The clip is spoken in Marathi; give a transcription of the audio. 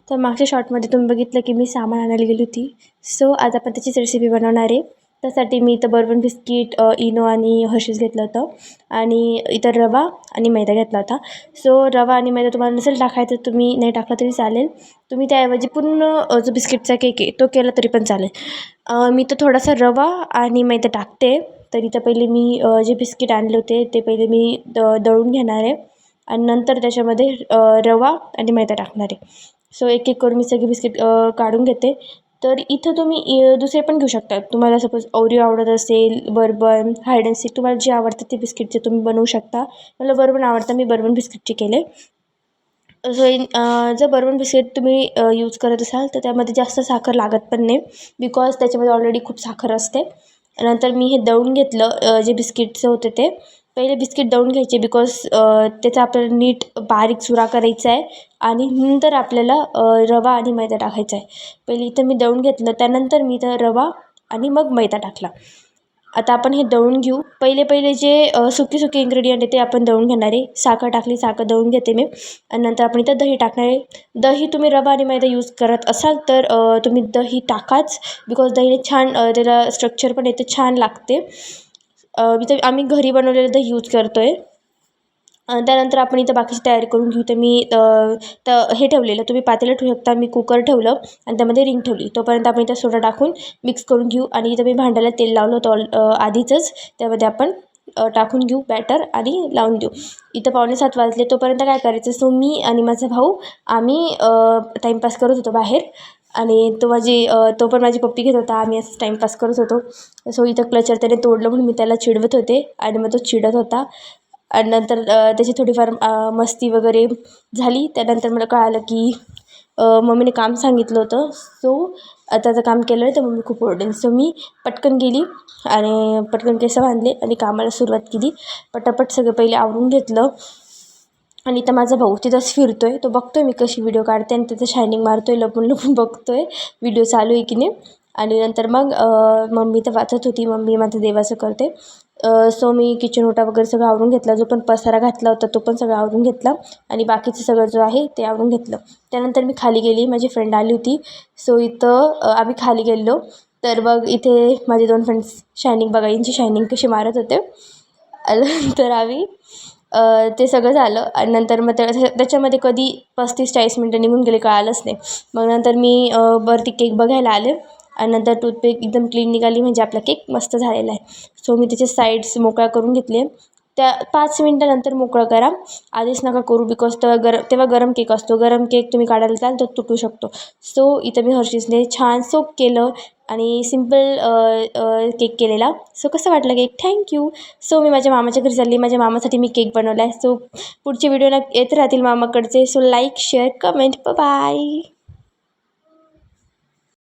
तर मागच्या शॉर्टमध्ये तुम्ही बघितलं की मी सामान आणायला गेली होती. सो आज आपण त्याचीच रेसिपी बनवणार आहे. त्यासाठी मी इथं बर्बन बिस्किट, इनो आणि हर्षीज घेतलं होतं आणि इतर रवा आणि मैदा घेतला होता. सो रवा आणि मैदा तुम्हाला नसेल टाकायचं तुम्ही नाही टाकला तरी चालेल. तुम्ही त्याऐवजी पूर्ण जो बिस्किटचा केक आहे तो केला तरी पण चालेल. मी तर थोडासा रवा आणि मैदा टाकते. तर इथं पहिले मी जे बिस्किट आणले होते ते पहिले मी दळून घेणार आहे आणि नंतर त्याच्यामध्ये रवा आणि मैदा टाकणार आहे. सो एक एक करून मी सगळी बिस्किट काढून घेते. तर इथं तुम्ही दुसरे पण घेऊ शकता. तुम्हाला सपोज ओरिओ आवडत असेल, बर्बन, हायड अँड सीक तुम्हाला जे आवडतं ते बिस्किटचे तुम्ही बनवू शकता. मला बर्बन आवडतं, मी बर्बन बिस्किटचे केले. सो जर बर्बन बिस्किट तुम्ही यूज करत असाल तर त्यामध्ये जास्त साखर लागत पण नाही, बिकॉज त्याच्यामध्ये ऑलरेडी खूप साखर असते. नंतर मी हे दळून घेतलं. जे बिस्किटचं होते ते पहिले बिस्किट दळून घ्यायचे, बिकॉज त्याचा आपल्याला नीट बारीक चुरा करायचा आहे आणि नंतर आपल्याला रवा आणि मैदा टाकायचा आहे. पहिले इथं मी दळून घेतलं, त्यानंतर मी इथं रवा आणि मग मैदा टाकला. आता आपण हे दळून घेऊ. पहिले जे सुके इन्ग्रेडियंट आहे ते आपण दळून घेणार आहे. साखर टाकली, साखर दळून घेते मी आणि नंतर आपण इथं दही टाकणार आहे. दही तुम्ही रवा आणि मैदा यूज करत असाल तर तुम्ही दही टाकाच, बिकॉज दहीने छान त्याला स्ट्रक्चर पण येते, छान लागते. इथं आम्ही घरी बनवलेलं दही यूज करतो आहे. त्यानंतर आपण इथं बाकीची तयारी करून घेऊ. तर मी तर हे ठेवलेलं, तुम्ही पातेलं ठेवू शकता, मी कुकर ठेवलं आणि त्यामध्ये रिंग ठेवली. तोपर्यंत आपण इथं सोडा टाकून मिक्स करून घेऊ आणि इथं मी भांड्याला तेल लावलं होतं आधीचंच, त्यामध्ये आपण टाकून घेऊ बॅटर आणि लावून देऊ. इथं 6:45 वाजले. तोपर्यंत काय करायचं, सो मी आणि माझा भाऊ आम्ही टाईमपास करत होतो बाहेर आणि तो पण माझी पप्पी घेत होता. आम्ही असं टाईमपास करत होतो. सो इथं क्लचर त्याने तोडलं म्हणून मी त्याला चिडवत होते आणि मग तो चिडत होता आणि नंतर त्याची थोडीफार मस्ती वगैरे झाली. त्यानंतर मला कळालं की मम्मीने काम सांगितलं होतं, सो त्याचं काम केलं नाही तर मम्मी खूप ओरडेल. सो मी पटकन गेली आणि पटकन केस बांधले आणि कामाला सुरुवात केली. पटापट सगळं पहिले आवरून घेतलं आणि इथं माझा भाऊ तिथंच फिरतो आहे. तो बघतो आहे मी कशी व्हिडिओ काढते आणि त्याचं शायनिंग मारतो आहे, लपून लपून बघतो आहे व्हिडिओ चालू आहे की नाही. आणि नंतर मग मम्मी तर वाचत होती, मम्मी माझं देवाचं करते. सो मी किचन ओटा वगैरे सगळं आवरून घेतला. जो पण पसारा घातला होता तो पण सगळं आवरून घेतला आणि बाकीचं सगळं जो आहे ते आवरून घेतलं. त्यानंतर मी खाली गेली, माझी फ्रेंड आली होती. सो इथं आम्ही खाली गेलो. तर मग इथे माझे 2 फ्रेंड्स शायनिंग बघा, यांची शायनिंग कशी मारत होते. तर आम्ही ते सगळं झालं आणि नंतर मग त्याच्यामध्ये कधी 35-40 मिनटं निघून गेले कळालंच नाही. मग नंतर मी वरती केक बघायला आले आणि नंतर टूथपिक एकदम क्लीन निघाली, म्हणजे आपला केक मस्त झालेला आहे. सो मी त्याचे साईड्स मोकळा करून घेतले. त्या 5 मिनटानंतर मोकळं करा, आधीच नका करू, बिकॉज तेव्हा गरम केक असतो. गरम केक तुम्ही काढायला जाल तर तुटू शकतो. सो इथं मी हर्षीजने छान सोप केलं आणि सिम्पल केक केलेला. सो कसं वाटलं केक? थँक्यू. सो मी माझ्या मामाच्या घरी चालली, माझ्या मामासाठी मी केक बनवला आहे. सो पुढचे व्हिडिओ येत राहतील मामाकडचे. So like, share, comment. Bye.